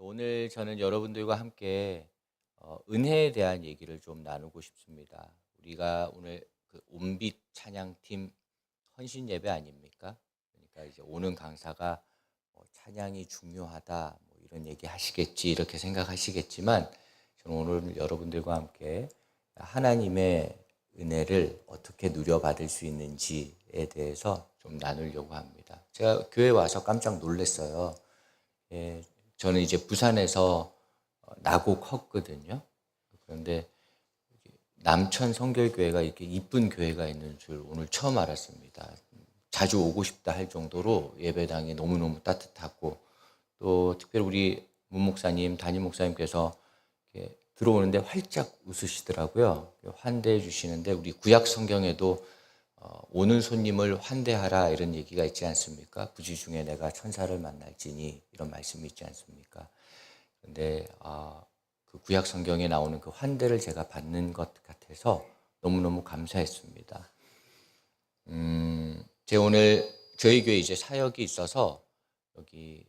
오늘 저는 여러분들과 함께 은혜에 대한 얘기를 좀 나누고 싶습니다. 우리가 오늘 그 온빛 찬양팀 헌신 예배 아닙니까? 그러니까 이제 오는 강사가 찬양이 중요하다 뭐 이런 얘기 하시겠지 이렇게 생각하시겠지만 저는 오늘 여러분들과 함께 하나님의 은혜를 어떻게 누려받을 수 있는지에 대해서 좀 나누려고 합니다. 제가 교회 와서 깜짝 놀랐어요. 예, 저는 이제 부산에서 나고 컸거든요. 그런데 남천 성결교회가 이렇게 이쁜 교회가 있는 줄 오늘 처음 알았습니다. 자주 오고 싶다 할 정도로 예배당이 너무너무 따뜻하고 또 특별히 우리 문 목사님, 담임 목사님께서 이렇게 들어오는데 활짝 웃으시더라고요. 환대해 주시는데 우리 구약 성경에도 오는 손님을 환대하라 이런 얘기가 있지 않습니까? 부지 중에 내가 천사를 만날지니 이런 말씀이 있지 않습니까? 그런데 그 구약 성경에 나오는 그 환대를 제가 받는 것 같아서 너무너무 감사했습니다. 제가 오늘 저희 교회 이제 사역이 있어서 여기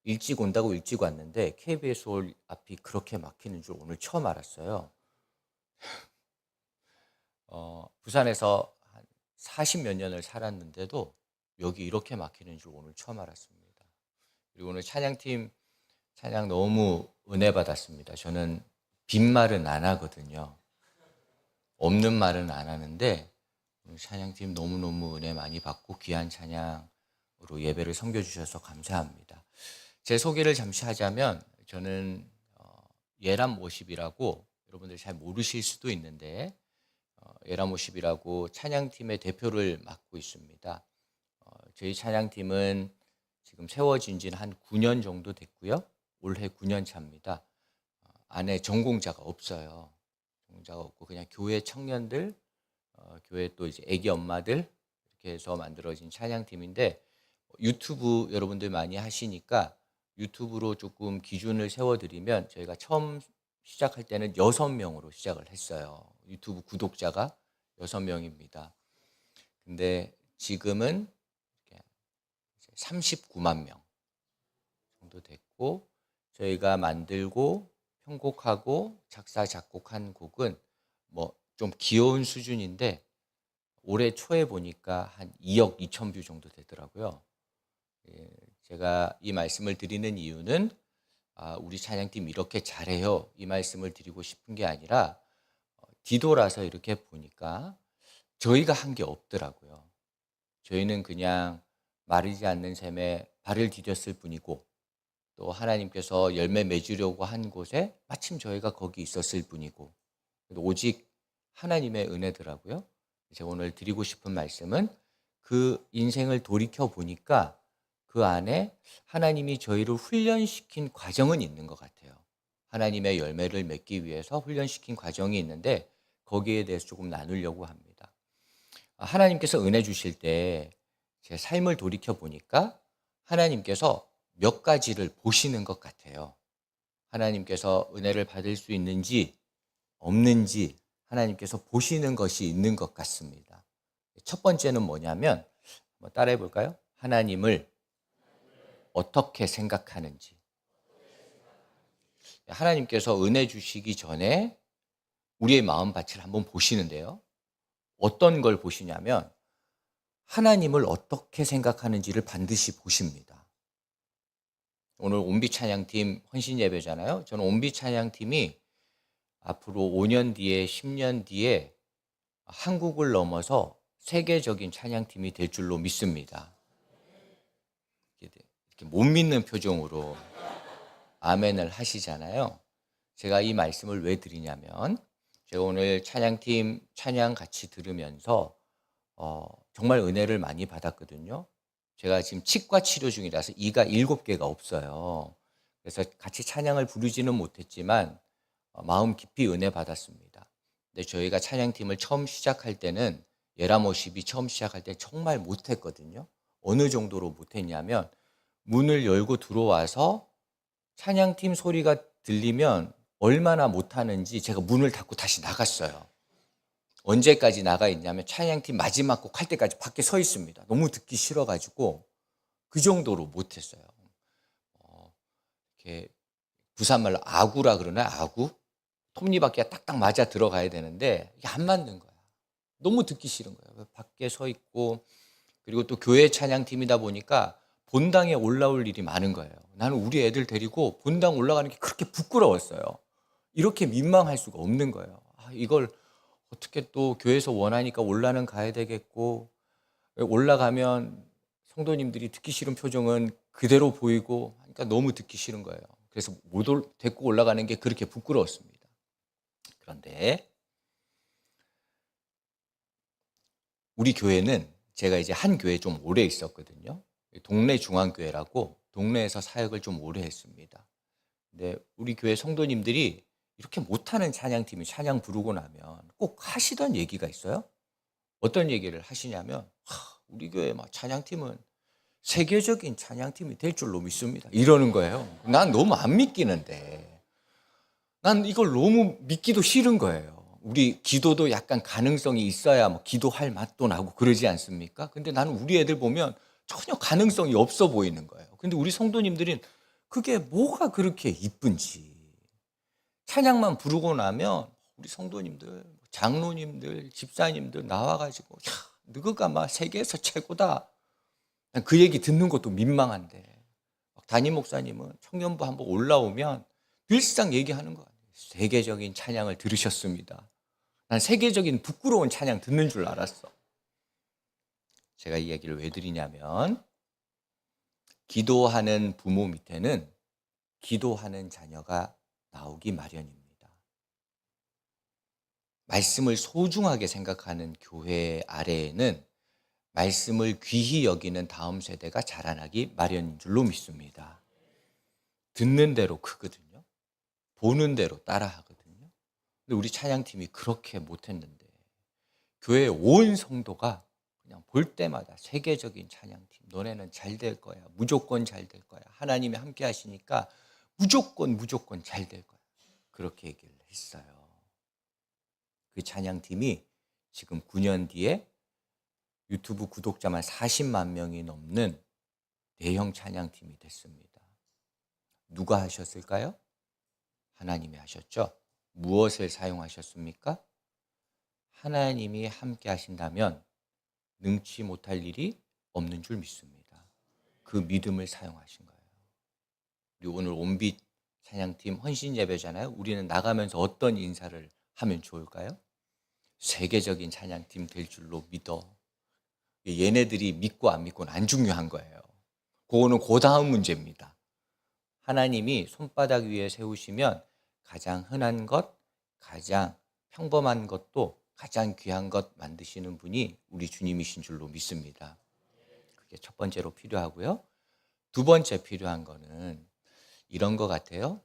일찍 온다고 일찍 왔는데 KBS 홀 앞이 그렇게 막히는 줄 오늘 처음 알았어요. 부산에서 한 40몇 년을 살았는데도 여기 이렇게 막히는 줄 오늘 처음 알았습니다. 그리고 오늘 찬양팀 찬양 너무 은혜 받았습니다. 저는 빈말은 안 하거든요. 없는 말은 안 하는데 오늘 찬양팀 너무너무 은혜 많이 받고 귀한 찬양으로 예배를 섬겨주셔서 감사합니다. 제 소개를 잠시 하자면 저는 예람 워십이라고 여러분들 잘 모르실 수도 있는데 예람 워십이라고 찬양팀의 대표를 맡고 있습니다. 저희 찬양팀은 지금 세워진 지는 한 9년 정도 됐고요. 올해 9년 차입니다. 안에 전공자가 없어요. 전공자가 없고 그냥 교회 청년들, 교회 또 이제 애기 엄마들 이렇게 해서 만들어진 찬양팀인데 유튜브 여러분들 많이 하시니까 유튜브로 조금 기준을 세워드리면 저희가 처음 시작할 때는 6명으로 시작을 했어요. 유튜브 구독자가 6명입니다. 근데 지금은 39만 명 정도 됐고 저희가 만들고 편곡하고 작사 작곡한 곡은 뭐 좀 귀여운 수준인데 올해 초에 보니까 한 2억 2천 뷰 정도 되더라고요. 제가 이 말씀을 드리는 이유는 우리 찬양팀 이렇게 잘해요 이 말씀을 드리고 싶은 게 아니라 뒤돌아서 이렇게 보니까 저희가 한 게 없더라고요. 저희는 그냥 마르지 않는 샘에 발을 디뎠을 뿐이고 또 하나님께서 열매 맺으려고 한 곳에 마침 저희가 거기 있었을 뿐이고 오직 하나님의 은혜더라고요. 제가 오늘 드리고 싶은 말씀은 그 인생을 돌이켜 보니까 그 안에 하나님이 저희를 훈련시킨 과정은 있는 것 같아요. 하나님의 열매를 맺기 위해서 훈련시킨 과정이 있는데 거기에 대해서 조금 나누려고 합니다. 하나님께서 은혜 주실 때 제 삶을 돌이켜 보니까 하나님께서 몇 가지를 보시는 것 같아요. 하나님께서 은혜를 받을 수 있는지 없는지 하나님께서 보시는 것이 있는 것 같습니다. 첫 번째는 뭐냐면 한번 따라해 볼까요? 하나님을 어떻게 생각하는지. 하나님께서 은혜 주시기 전에 우리의 마음밭을 한번 보시는데요. 어떤 걸 보시냐면 하나님을 어떻게 생각하는지를 반드시 보십니다. 오늘 온빛 찬양팀 헌신 예배잖아요. 저는 온빛 찬양팀이 앞으로 5년 뒤에 10년 뒤에 한국을 넘어서 세계적인 찬양팀이 될 줄로 믿습니다. 이렇게 못 믿는 표정으로 아멘을 하시잖아요. 제가 이 말씀을 왜 드리냐면 제가 오늘 찬양팀 찬양 같이 들으면서 정말 은혜를 많이 받았거든요. 제가 지금 치과 치료 중이라서 이가 7개가 없어요. 그래서 같이 찬양을 부르지는 못했지만 마음 깊이 은혜 받았습니다. 근데 저희가 찬양팀을 처음 시작할 때는 예라모십이 처음 시작할 때 정말 못했거든요. 어느 정도로 못했냐면 문을 열고 들어와서 찬양팀 소리가 들리면 얼마나 못하는지 제가 문을 닫고 다시 나갔어요. 언제까지 나가 있냐면 찬양팀 마지막 곡 할 때까지 밖에 서 있습니다. 너무 듣기 싫어가지고 그 정도로 못했어요. 이렇게 부산말로 아구라 그러나 아구? 톱니바퀴가 딱딱 맞아 들어가야 되는데 이게 안 맞는 거야. 너무 듣기 싫은 거야. 밖에 서 있고 그리고 또 교회 찬양팀이다 보니까 본당에 올라올 일이 많은 거예요. 나는 우리 애들 데리고 본당 올라가는 게 그렇게 부끄러웠어요. 이렇게 민망할 수가 없는 거예요. 이걸 어떻게 또 교회에서 원하니까 올라는 가야 되겠고 올라가면 성도님들이 듣기 싫은 표정은 그대로 보이고 하니까 너무 듣기 싫은 거예요. 그래서 데리고 올라가는 게 그렇게 부끄러웠습니다. 그런데 우리 교회는 제가 이제 한 교회에 좀 오래 있었거든요. 동네 중앙교회라고 동네에서 사역을 좀 오래 했습니다. 근데 우리 교회 성도님들이 이렇게 못하는 찬양팀이 찬양 부르고 나면 꼭 하시던 얘기가 있어요. 어떤 얘기를 하시냐면 우리 교회 찬양팀은 세계적인 찬양팀이 될 줄로 믿습니다. 이러는 거예요. 난 너무 안 믿기는데 난 이걸 너무 믿기도 싫은 거예요. 우리 기도도 약간 가능성이 있어야 기도할 맛도 나고 그러지 않습니까? 근데 나는 우리 애들 보면 전혀 가능성이 없어 보이는 거예요. 근데 우리 성도님들은 그게 뭐가 그렇게 이쁜지 찬양만 부르고 나면 우리 성도님들, 장로님들, 집사님들 나와가지고 너가 세계에서 최고다. 그 얘기 듣는 것도 민망한데 담임 목사님은 청년부 한번 올라오면 늘상 얘기하는 거예요. 세계적인 찬양을 들으셨습니다. 난 세계적인 부끄러운 찬양 듣는 줄 알았어. 제가 이 얘기를 왜 드리냐면 기도하는 부모 밑에는 기도하는 자녀가 나오기 마련입니다. 말씀을 소중하게 생각하는 교회 아래에는 말씀을 귀히 여기는 다음 세대가 자라나기 마련인 줄로 믿습니다. 듣는 대로 크거든요. 보는 대로 따라하거든요. 근데 우리 찬양팀이 그렇게 못했는데 교회 온 성도가 그냥 볼 때마다 세계적인 찬양팀, 너네는 잘 될 거야. 무조건 잘 될 거야. 하나님이 함께 하시니까 무조건 잘 될 거야. 그렇게 얘기를 했어요. 그 찬양팀이 지금 9년 뒤에 유튜브 구독자만 40만 명이 넘는 대형 찬양팀이 됐습니다. 누가 하셨을까요? 하나님이 하셨죠. 무엇을 사용하셨습니까? 하나님이 함께 하신다면 능치 못할 일이 없는 줄 믿습니다. 그 믿음을 사용하신 거예요. 우리 오늘 온빛 찬양팀 헌신 예배잖아요. 우리는 나가면서 어떤 인사를 하면 좋을까요? 세계적인 찬양팀 될 줄로 믿어. 얘네들이 믿고 안 믿고는 안 중요한 거예요. 그거는 그 다음 문제입니다. 하나님이 손바닥 위에 세우시면 가장 흔한 것, 가장 평범한 것도 가장 귀한 것 만드시는 분이 우리 주님이신 줄로 믿습니다. 그게 첫 번째로 필요하고요. 두 번째 필요한 거는 이런 것 같아요.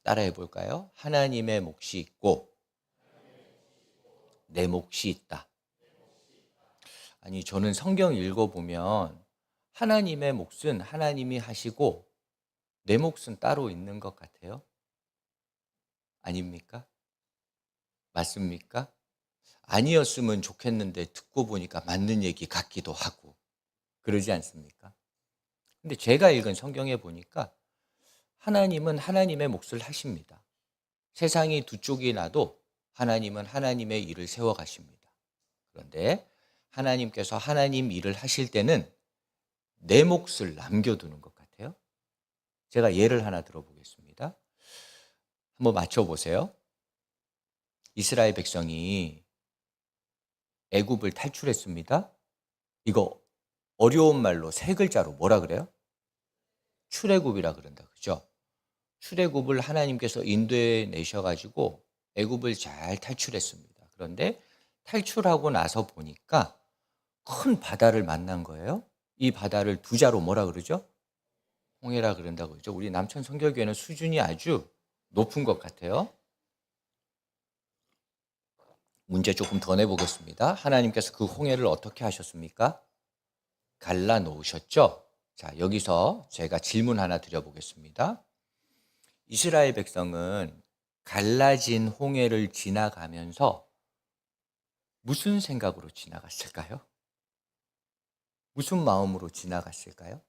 따라해 볼까요? 하나님의 몫이 있고 내 몫이 있다. 아니, 저는 성경 읽어보면 하나님의 몫은 하나님이 하시고 내 몫은 따로 있는 것 같아요. 아닙니까? 맞습니까? 아니었으면 좋겠는데 듣고 보니까 맞는 얘기 같기도 하고 그러지 않습니까? 근데 제가 읽은 성경에 보니까 하나님은 하나님의 몫을 하십니다. 세상이 두 쪽이 나도 하나님은 하나님의 일을 세워가십니다. 그런데 하나님께서 하나님 일을 하실 때는 내 몫을 남겨두는 것 같아요. 제가 예를 하나 들어보겠습니다. 한번 맞춰보세요. 이스라엘 백성이 애굽을 탈출했습니다. 이거 어려운 말로 세 글자로 뭐라 그래요? 출애굽이라 그런다. 그죠? 출애굽을 하나님께서 인도해 내셔가지고 애굽을 잘 탈출했습니다. 그런데 탈출하고 나서 보니까 큰 바다를 만난 거예요. 이 바다를 두 자로 뭐라 그러죠? 홍해라 그런다고 그러죠. 우리 남천 성결교회는 수준이 아주 높은 것 같아요. 문제 조금 더 내보겠습니다. 하나님께서 그 홍해를 어떻게 하셨습니까? 갈라 놓으셨죠? 자, 여기서 제가 질문 하나 드려보겠습니다. 이스라엘 백성은 갈라진 홍해를 지나가면서 무슨 생각으로 지나갔을까요? 무슨 마음으로 지나갔을까요?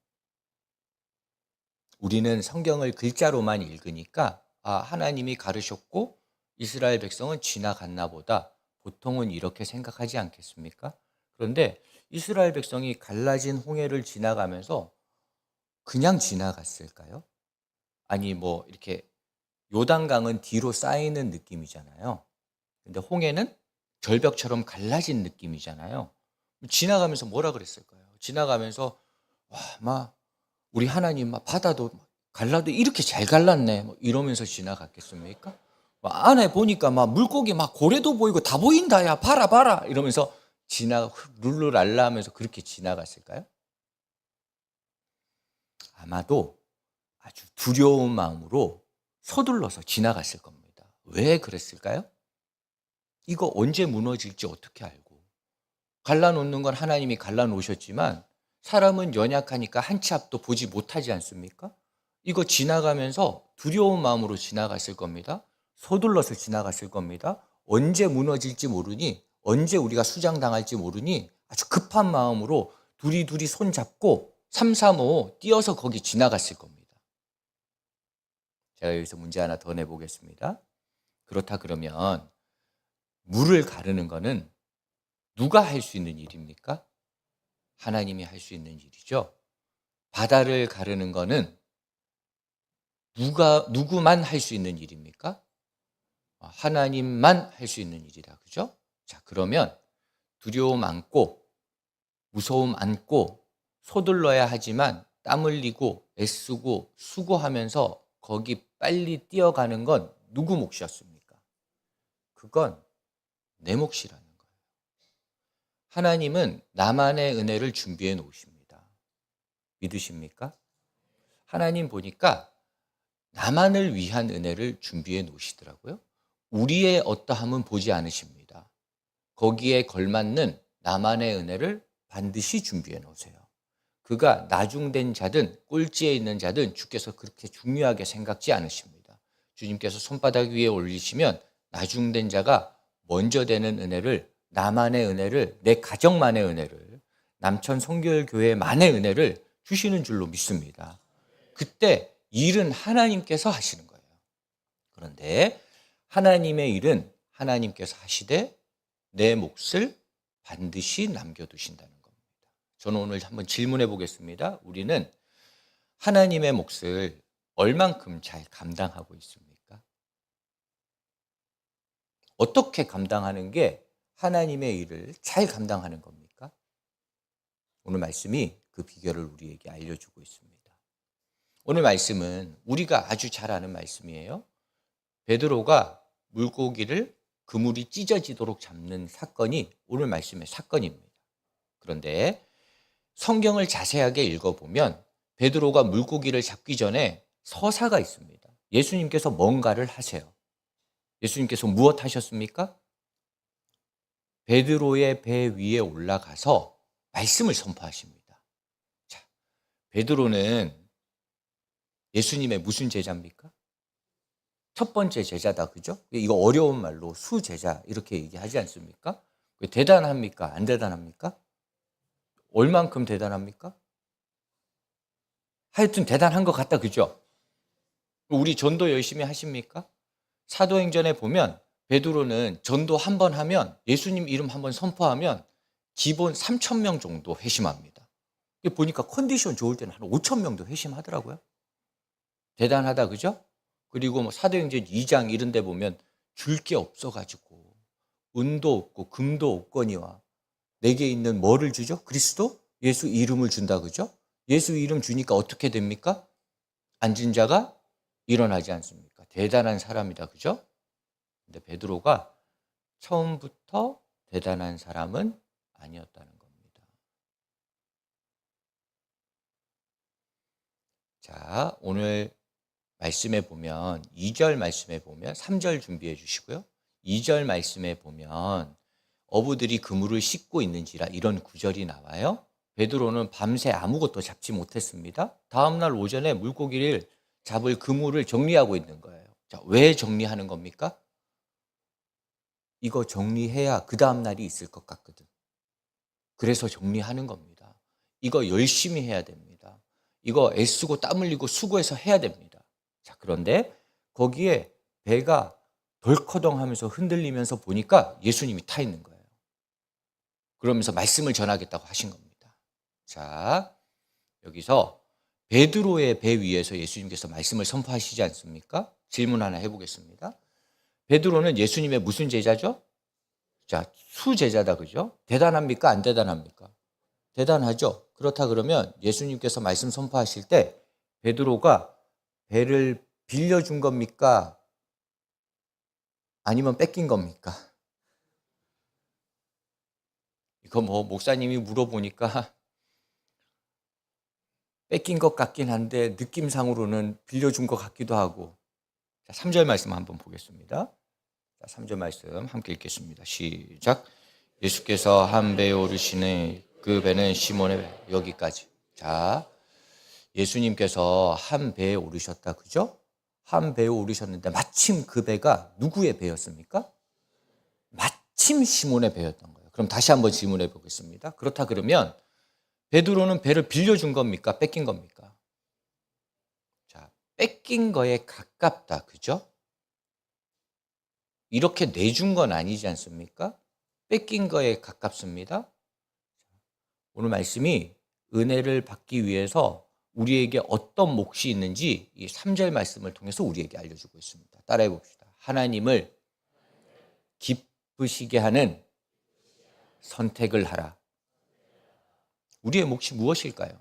우리는 성경을 글자로만 읽으니까 하나님이 가르셨고 이스라엘 백성은 지나갔나 보다. 보통은 이렇게 생각하지 않겠습니까? 그런데 이스라엘 백성이 갈라진 홍해를 지나가면서 그냥 지나갔을까요? 아니 뭐 이렇게 요단강은 뒤로 쌓이는 느낌이잖아요. 근데 홍해는 절벽처럼 갈라진 느낌이잖아요. 지나가면서 뭐라 그랬을까요? 지나가면서 막 우리 하나님 막 바다도 갈라도 이렇게 잘 갈랐네 뭐 이러면서 지나갔겠습니까? 안에 보니까 막 물고기 막 고래도 보이고 다 보인다 야 봐라 봐라 이러면서 룰루랄라 하면서 그렇게 지나갔을까요? 아마도 아주 두려운 마음으로 서둘러서 지나갔을 겁니다. 왜 그랬을까요? 이거 언제 무너질지 어떻게 알고. 갈라놓는 건 하나님이 갈라놓으셨지만 사람은 연약하니까 한 치 앞도 보지 못하지 않습니까? 이거 지나가면서 두려운 마음으로 지나갔을 겁니다. 서둘러서 지나갔을 겁니다. 언제 무너질지 모르니, 언제 우리가 수장당할지 모르니 아주 급한 마음으로 두리두리 손잡고 335 뛰어서 거기 지나갔을 겁니다. 제가 여기서 문제 하나 더 내보겠습니다. 그렇다 그러면 물을 가르는 거는 누가 할 수 있는 일입니까? 하나님이 할 수 있는 일이죠. 바다를 가르는 거는 누구만 할 수 있는 일입니까? 하나님만 할 수 있는 일이다. 그죠? 자, 그러면 두려움 안고, 무서움 안고, 서둘러야 하지만 땀 흘리고, 애쓰고, 수고하면서 거기 빨리 뛰어가는 건 누구 몫이었습니까? 그건 내 몫이라는 거예요. 하나님은 나만의 은혜를 준비해 놓으십니다. 믿으십니까? 하나님 보니까 나만을 위한 은혜를 준비해 놓으시더라고요. 우리의 어떠함은 보지 않으십니다. 거기에 걸맞는 나만의 은혜를 반드시 준비해 놓으세요. 그가 나중된 자든 꼴찌에 있는 자든 주께서 그렇게 중요하게 생각지 않으십니다. 주님께서 손바닥 위에 올리시면 나중된 자가 먼저 되는 은혜를, 나만의 은혜를, 내 가정만의 은혜를, 남천 성결교회만의 은혜를 주시는 줄로 믿습니다. 그때 일은 하나님께서 하시는 거예요. 그런데 하나님의 일은 하나님께서 하시되 내 몫을 반드시 남겨두신다는 겁니다. 저는 오늘 한번 질문해 보겠습니다. 우리는 하나님의 몫을 얼만큼 잘 감당하고 있습니까? 어떻게 감당하는 게 하나님의 일을 잘 감당하는 겁니까? 오늘 말씀이 그 비결을 우리에게 알려주고 있습니다. 오늘 말씀은 우리가 아주 잘 아는 말씀이에요. 베드로가 물고기를 그물이 찢어지도록 잡는 사건이 오늘 말씀의 사건입니다. 그런데 성경을 자세하게 읽어보면 베드로가 물고기를 잡기 전에 서사가 있습니다. 예수님께서 뭔가를 하세요. 예수님께서 무엇 하셨습니까? 베드로의 배 위에 올라가서 말씀을 선포하십니다. 자, 베드로는 예수님의 무슨 제자입니까? 첫 번째 제자다, 그죠? 이거 어려운 말로 수제자 이렇게 얘기하지 않습니까? 대단합니까? 안 대단합니까? 얼만큼 대단합니까? 하여튼 대단한 것 같다, 그죠? 우리 전도 열심히 하십니까? 사도행전에 보면 베드로는 전도 한 번 하면, 예수님 이름 한 번 선포하면 기본 3,000명 정도 회심합니다. 보니까 컨디션 좋을 때는 한 5,000명도 회심하더라고요. 대단하다, 그죠? 그리고 뭐 사도행전 2장 이런 데 보면 줄 게 없어가지고 은도 없고 금도 없거니와 내게 있는 뭐를 주죠? 그리스도? 예수 이름을 준다, 그죠? 예수 이름 주니까 어떻게 됩니까? 앉은 자가 일어나지 않습니까? 대단한 사람이다, 그죠? 근데 베드로가 처음부터 대단한 사람은 아니었다는 겁니다. 자, 오늘 말씀에 보면 2절 말씀에 보면 3절 준비해 주시고요. 2절 말씀에 보면 어부들이 그물을 씻고 있는지라 이런 구절이 나와요. 베드로는 밤새 아무것도 잡지 못했습니다. 다음날 오전에 물고기를 잡을 그물을 정리하고 있는 거예요. 자, 왜 정리하는 겁니까? 이거 정리해야 그 다음날이 있을 것 같거든. 그래서 정리하는 겁니다. 이거 열심히 해야 됩니다. 이거 애쓰고 땀 흘리고 수고해서 해야 됩니다. 자, 그런데 거기에 배가 덜커덩하면서 흔들리면서 보니까 예수님이 타 있는 거예요. 그러면서 말씀을 전하겠다고 하신 겁니다. 자, 여기서 베드로의 배 위에서 예수님께서 말씀을 선포하시지 않습니까? 질문 하나 해보겠습니다. 베드로는 예수님의 무슨 제자죠? 자, 수제자다, 그죠? 대단합니까? 안 대단합니까? 대단하죠? 그렇다 그러면 예수님께서 말씀 선포하실 때 베드로가 배를 빌려준 겁니까? 아니면 뺏긴 겁니까? 이거 목사님이 물어보니까 뺏긴 것 같긴 한데 느낌상으로는 빌려준 것 같기도 하고. 자, 3절 말씀 한번 보겠습니다. 자, 3절 말씀 함께 읽겠습니다. 시작. 예수께서 한 배에 오르시니 그 배는 시몬의 배. 여기까지. 자, 예수님께서 한 배에 오르셨다, 그죠? 한 배에 오르셨는데 마침 그 배가 누구의 배였습니까? 마침 시몬의 배였던 거예요. 그럼 다시 한번 질문해 보겠습니다. 그렇다 그러면 베드로는 배를 빌려준 겁니까? 뺏긴 겁니까? 자, 뺏긴 거에 가깝다, 그죠? 이렇게 내준 건 아니지 않습니까? 뺏긴 거에 가깝습니다. 오늘 말씀이 은혜를 받기 위해서 우리에게 어떤 몫이 있는지 이 3절 말씀을 통해서 우리에게 알려주고 있습니다. 따라해 봅시다. 하나님을 기쁘시게 하는 선택을 하라. 우리의 몫이 무엇일까요?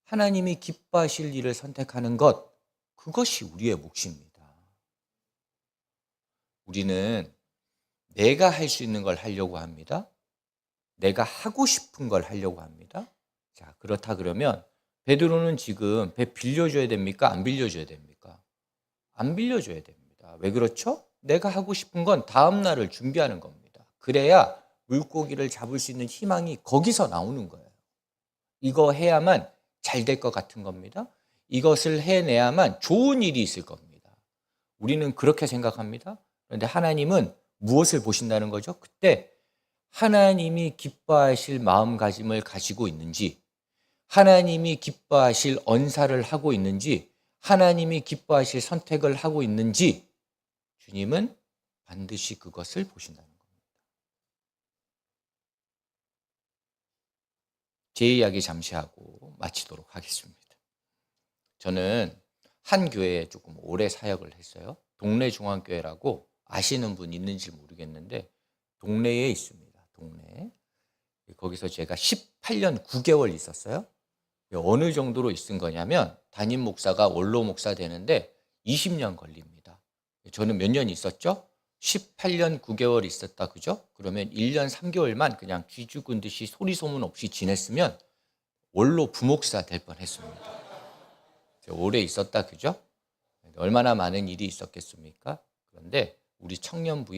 하나님이 기뻐하실 일을 선택하는 것, 그것이 우리의 몫입니다. 우리는 내가 할 수 있는 걸 하려고 합니다. 내가 하고 싶은 걸 하려고 합니다. 자, 그렇다 그러면 베드로는 지금 배 빌려줘야 됩니까? 안 빌려줘야 됩니까? 안 빌려줘야 됩니다. 왜 그렇죠? 내가 하고 싶은 건 다음 날을 준비하는 겁니다. 그래야 물고기를 잡을 수 있는 희망이 거기서 나오는 거예요. 이거 해야만 잘 될 것 같은 겁니다. 이것을 해내야만 좋은 일이 있을 겁니다. 우리는 그렇게 생각합니다. 그런데 하나님은 무엇을 보신다는 거죠? 그때 하나님이 기뻐하실 마음가짐을 가지고 있는지, 하나님이 기뻐하실 언사를 하고 있는지, 하나님이 기뻐하실 선택을 하고 있는지 주님은 반드시 그것을 보신다는 겁니다. 제 이야기 잠시 하고 마치도록 하겠습니다. 저는 한 교회에 조금 오래 사역을 했어요. 동래 중앙교회라고 아시는 분 있는지 모르겠는데 동래에 있습니다. 동래. 거기서 제가 18년 9개월 있었어요. 어느 정도로 있은 거냐면 담임 목사가 원로 목사 되는데 20년 걸립니다. 저는 몇 년 있었죠? 18년 9개월 있었다, 그죠? 그러면 1년 3개월만 그냥 쥐 죽은 듯이 소리 소문 없이 지냈으면 원로 부목사 될 뻔했습니다. 오래 있었다, 그죠? 얼마나 많은 일이 있었겠습니까? 그런데 우리 청년부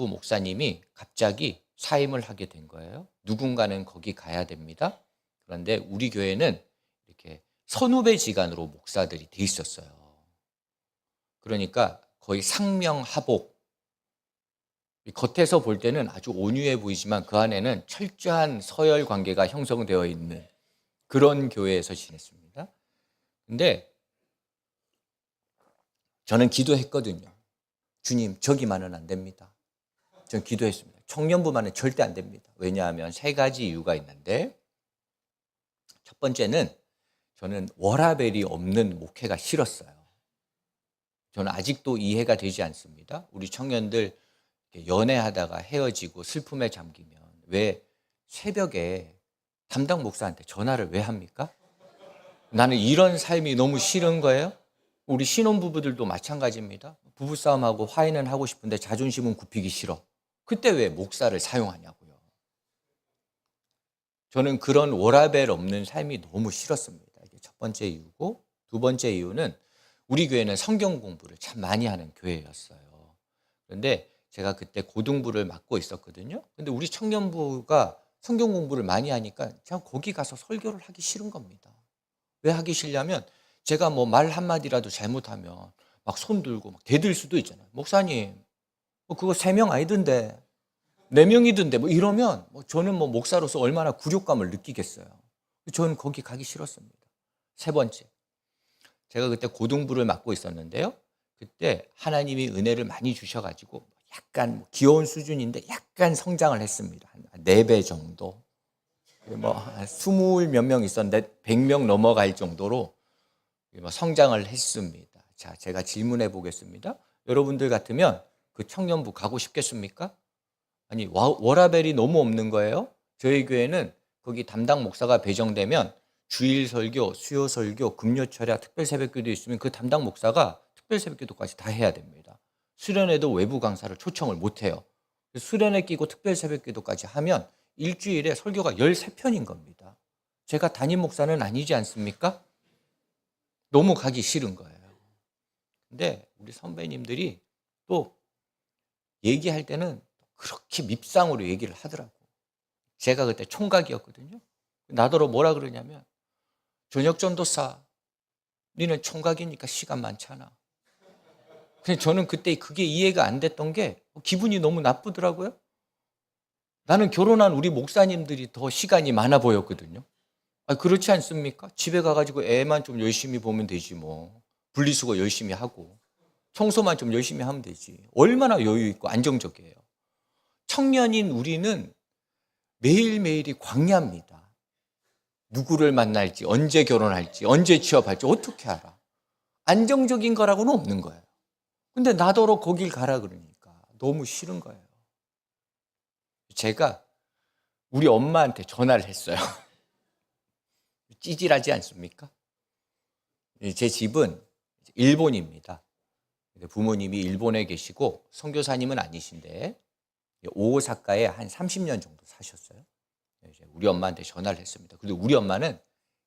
목사님이 갑자기 사임을 하게 된 거예요. 누군가는 거기 가야 됩니다. 그런데 우리 교회는 이렇게 선후배지간으로 목사들이 돼 있었어요. 그러니까 거의 상명하복. 겉에서 볼 때는 아주 온유해 보이지만 그 안에는 철저한 서열 관계가 형성되어 있는 그런 교회에서 지냈습니다. 근데 저는 기도했거든요. 주님, 저기만은 안 됩니다. 저는 기도했습니다. 청년부만은 절대 안 됩니다. 왜냐하면 3가지 이유가 있는데, 첫 번째는 저는 워라벨이 없는 목회가 싫었어요. 저는 아직도 이해가 되지 않습니다. 우리 청년들 연애하다가 헤어지고 슬픔에 잠기면 왜 새벽에 담당 목사한테 전화를 왜 합니까? 나는 이런 삶이 너무 싫은 거예요. 우리 신혼부부들도 마찬가지입니다. 부부싸움하고 화해는 하고 싶은데 자존심은 굽히기 싫어. 그때 왜 목사를 사용하냐고요. 저는 그런 워라벨 없는 삶이 너무 싫었습니다. 이게 첫 번째 이유고, 두 번째 이유는 우리 교회는 성경 공부를 참 많이 하는 교회였어요. 그런데 제가 그때 고등부를 맡고 있었거든요. 근데 우리 청년부가 성경 공부를 많이 하니까 그냥 거기 가서 설교를 하기 싫은 겁니다. 왜 하기 싫냐면 제가 뭐 말 한마디라도 잘못하면 막 손 들고 막 대들 수도 있잖아요. 목사님, 그거 3명 아니던데, 4명이던데, 뭐 이러면 저는 목사로서 얼마나 굴욕감을 느끼겠어요. 저는 거기 가기 싫었습니다. 세 번째, 제가 그때 고등부를 맡고 있었는데요. 그때 하나님이 은혜를 많이 주셔가지고 약간 귀여운 수준인데 약간 성장을 했습니다. 한 4배 정도. 뭐 20 몇 명 있었는데 100명 넘어갈 정도로 성장을 했습니다. 자, 제가 질문해 보겠습니다. 여러분들 같으면 그 청년부 가고 싶겠습니까? 아니, 워라벨이 너무 없는 거예요. 저희 교회는 거기 담당 목사가 배정되면 주일 설교, 수요 설교, 금요 철야, 특별 새벽기도 있으면 그 담당 목사가 특별 새벽기도까지 다 해야 됩니다. 수련회도 외부 강사를 초청을 못 해요. 수련회 끼고 특별 새벽기도까지 하면 일주일에 설교가 13편인 겁니다. 제가 담임 목사는 아니지 않습니까? 너무 가기 싫은 거예요. 근데 우리 선배님들이 또 얘기할 때는 그렇게 밉상으로 얘기를 하더라고. 제가 그때 총각이었거든요. 나더러 뭐라 그러냐면, 저녁 전도사, 니는 총각이니까 시간 많잖아. 근데 저는 그때 그게 이해가 안 됐던 게 기분이 너무 나쁘더라고요. 나는 결혼한 우리 목사님들이 더 시간이 많아 보였거든요. 그렇지 않습니까? 집에 가가지고 애만 좀 열심히 보면 되지 뭐. 분리수거 열심히 하고 청소만 좀 열심히 하면 되지. 얼마나 여유 있고 안정적이에요. 청년인 우리는 매일매일이 광야입니다. 누구를 만날지, 언제 결혼할지, 언제 취업할지 어떻게 알아? 안정적인 거라고는 없는 거예요. 근데 나더러 거길 가라 그러니까 너무 싫은 거예요. 제가 우리 엄마한테 전화를 했어요. 찌질하지 않습니까? 제 집은 일본입니다. 부모님이 일본에 계시고 선교사님은 아니신데 오사카에 한 30년 정도 사셨어요. 우리 엄마한테 전화를 했습니다. 근데 우리 엄마는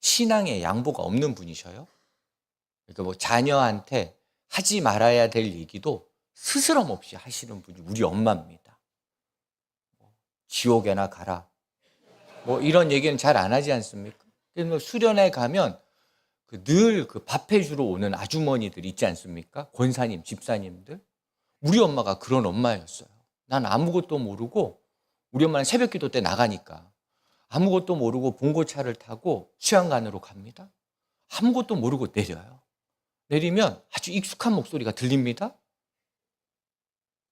신앙에 양보가 없는 분이셔요. 그러니까 뭐 자녀한테 하지 말아야 될 얘기도 스스럼 없이 하시는 분이 우리 엄마입니다. 지옥에나 가라. 뭐 이런 얘기는 잘 안 하지 않습니까? 그래서 수련회 가면 늘 그 밥해 주러 오는 아주머니들 있지 않습니까? 권사님, 집사님들. 우리 엄마가 그런 엄마였어요. 난 아무것도 모르고, 우리 엄마는 새벽 기도 때 나가니까 아무것도 모르고 봉고차를 타고 수양관으로 갑니다. 아무것도 모르고 내려요. 내리면 아주 익숙한 목소리가 들립니다.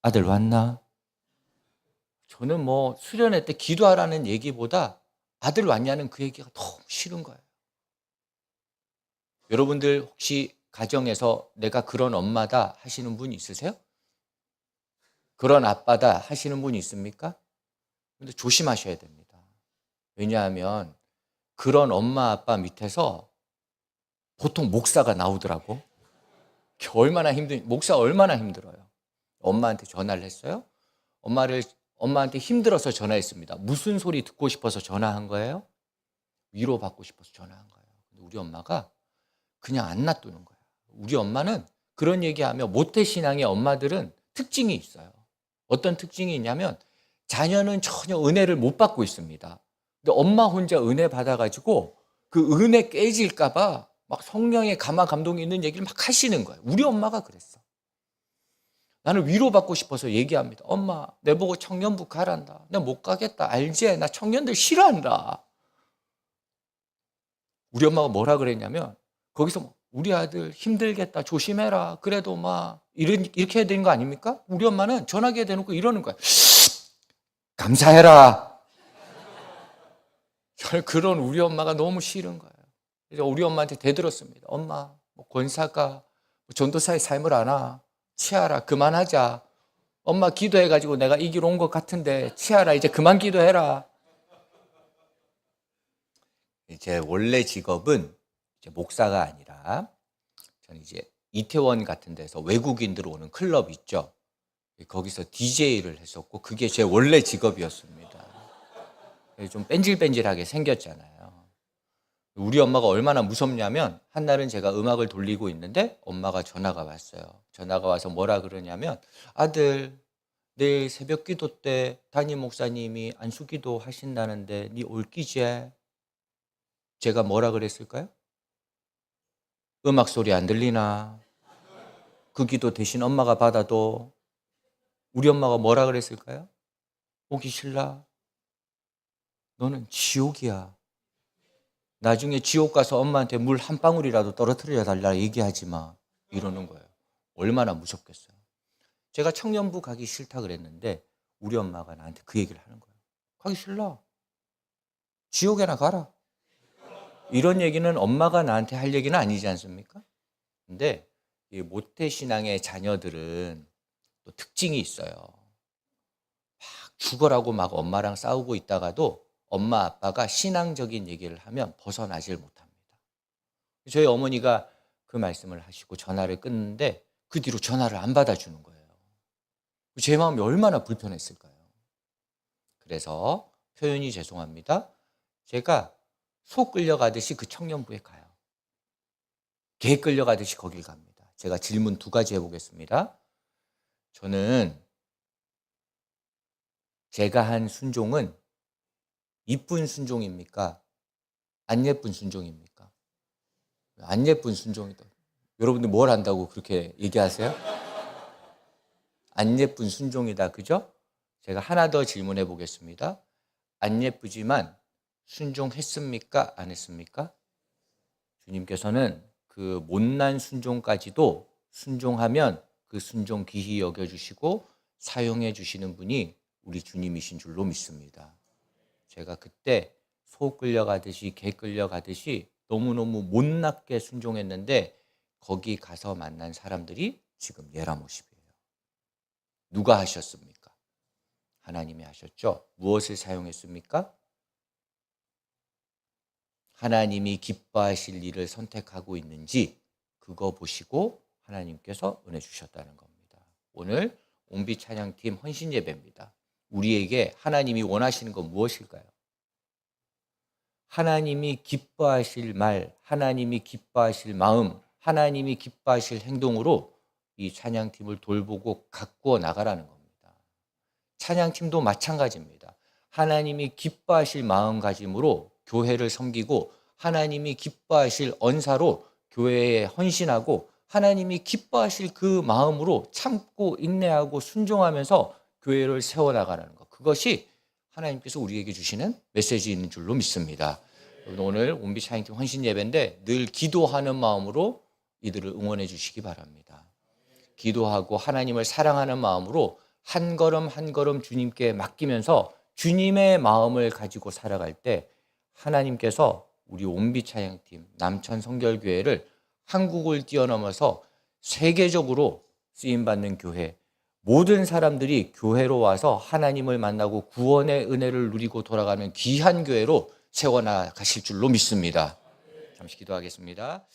아들 왔나? 저는 뭐 수련회 때 기도하라는 얘기보다 아들 왔냐는 그 얘기가 너무 싫은 거예요. 여러분들 혹시 가정에서 내가 그런 엄마다 하시는 분 있으세요? 그런 아빠다 하시는 분 있습니까? 근데 조심하셔야 됩니다. 왜냐하면 그런 엄마 아빠 밑에서 보통 목사가 나오더라고. 목사 얼마나 힘들어요. 엄마한테 전화를 했어요. 엄마한테 힘들어서 전화했습니다. 무슨 소리 듣고 싶어서 전화한 거예요? 위로받고 싶어서 전화한 거예요. 근데 우리 엄마가 그냥 안 놔두는 거예요. 우리 엄마는 그런 얘기하며 모태신앙의 엄마들은 특징이 있어요. 어떤 특징이 있냐면 자녀는 전혀 은혜를 못 받고 있습니다. 근데 엄마 혼자 은혜 받아가지고 그 은혜 깨질까봐 막 성령의 감화 감동이 있는 얘기를 막 하시는 거예요. 우리 엄마가 그랬어. 나는 위로받고 싶어서 얘기합니다. 엄마, 내보고 청년부 가란다. 나 못 가겠다. 알지? 나 청년들 싫어한다. 우리 엄마가 뭐라 그랬냐면 거기서 우리 아들 힘들겠다. 조심해라. 그래도 막 이렇게 해야 되는 거 아닙니까? 우리 엄마는 전화기에 대놓고 이러는 거야. 감사해라. 그런 우리 엄마가 너무 싫은 거예요. 그래서 우리 엄마한테 대들었습니다. 엄마, 권사가 전도사의 삶을 아나? 치아라. 그만하자. 엄마 기도해가지고 내가 이 길 온 것 같은데 치아라. 이제 그만 기도해라. 제 원래 직업은 이제 목사가 아니라 저는 이제 이태원 같은 데서 외국인들 오는 클럽 있죠. 거기서 DJ를 했었고 그게 제 원래 직업이었습니다. 좀 뺀질뺀질하게 생겼잖아요. 우리 엄마가 얼마나 무섭냐면 한날은 제가 음악을 돌리고 있는데 엄마가 전화가 왔어요. 전화가 와서 뭐라 그러냐면 아들 내일 새벽 기도 때 담임 목사님이 안수기도 하신다는데 네 올기지? 제가 뭐라 그랬을까요? 음악 소리 안 들리나? 그 기도 대신 엄마가 받아도 우리 엄마가 뭐라 그랬을까요? 오기 싫라? 너는 지옥이야. 나중에 지옥 가서 엄마한테 물 한 방울이라도 떨어뜨려 달라 얘기하지 마. 이러는 거예요. 얼마나 무섭겠어요. 제가 청년부 가기 싫다 그랬는데 우리 엄마가 나한테 그 얘기를 하는 거예요. 가기 싫라. 지옥에나 가라. 이런 얘기는 엄마가 나한테 할 얘기는 아니지 않습니까? 근데 이 모태신앙의 자녀들은 또 특징이 있어요. 막 죽어라고 막 엄마랑 싸우고 있다가도 엄마 아빠가 신앙적인 얘기를 하면 벗어나질 못합니다. 저희 어머니가 그 말씀을 하시고 전화를 끊는데 그 뒤로 전화를 안 받아주는 거예요. 제 마음이 얼마나 불편했을까요? 그래서 표현이 죄송합니다. 제가 소 끌려가듯이 그 청년부에 가요. 개 끌려가듯이 거길 갑니다. 제가 질문 2가지 해보겠습니다. 저는 제가 한 순종은 이쁜 순종입니까? 안 예쁜 순종입니까? 안 예쁜 순종이다. 여러분들 뭘 한다고 그렇게 얘기하세요? 안 예쁜 순종이다. 그죠? 제가 하나 더 질문해 보겠습니다. 안 예쁘지만 순종했습니까? 안 했습니까? 주님께서는 그 못난 순종까지도 순종하면 그 순종 귀히 여겨주시고 사용해 주시는 분이 우리 주님이신 줄로 믿습니다. 제가 그때 소 끌려가듯이 개 끌려가듯이 너무너무 못났게 순종했는데 거기 가서 만난 사람들이 지금 예라모십이에요. 누가 하셨습니까? 하나님이 하셨죠. 무엇을 사용했습니까? 하나님이 기뻐하실 일을 선택하고 있는지 그거 보시고 하나님께서 은혜 주셨다는 겁니다. 오늘 온비 찬양팀 헌신 예배입니다. 우리에게 하나님이 원하시는 건 무엇일까요? 하나님이 기뻐하실 말, 하나님이 기뻐하실 마음, 하나님이 기뻐하실 행동으로 이 찬양팀을 돌보고 가꾸어 나가라는 겁니다. 찬양팀도 마찬가지입니다. 하나님이 기뻐하실 마음가짐으로 교회를 섬기고 하나님이 기뻐하실 언사로 교회에 헌신하고 하나님이 기뻐하실 그 마음으로 참고 인내하고 순종하면서 교회를 세워나가는 것. 그것이 하나님께서 우리에게 주시는 메시지인 줄로 믿습니다. 오늘 온비 찬양팀 헌신 예배인데 늘 기도하는 마음으로 이들을 응원해 주시기 바랍니다. 기도하고 하나님을 사랑하는 마음으로 한 걸음 한 걸음 주님께 맡기면서 주님의 마음을 가지고 살아갈 때 하나님께서 우리 온비 찬양팀 남천 성결교회를 한국을 뛰어넘어서 세계적으로 쓰임받는 교회, 모든 사람들이 교회로 와서 하나님을 만나고 구원의 은혜를 누리고 돌아가는 귀한 교회로 세워나가실 줄로 믿습니다. 잠시 기도하겠습니다.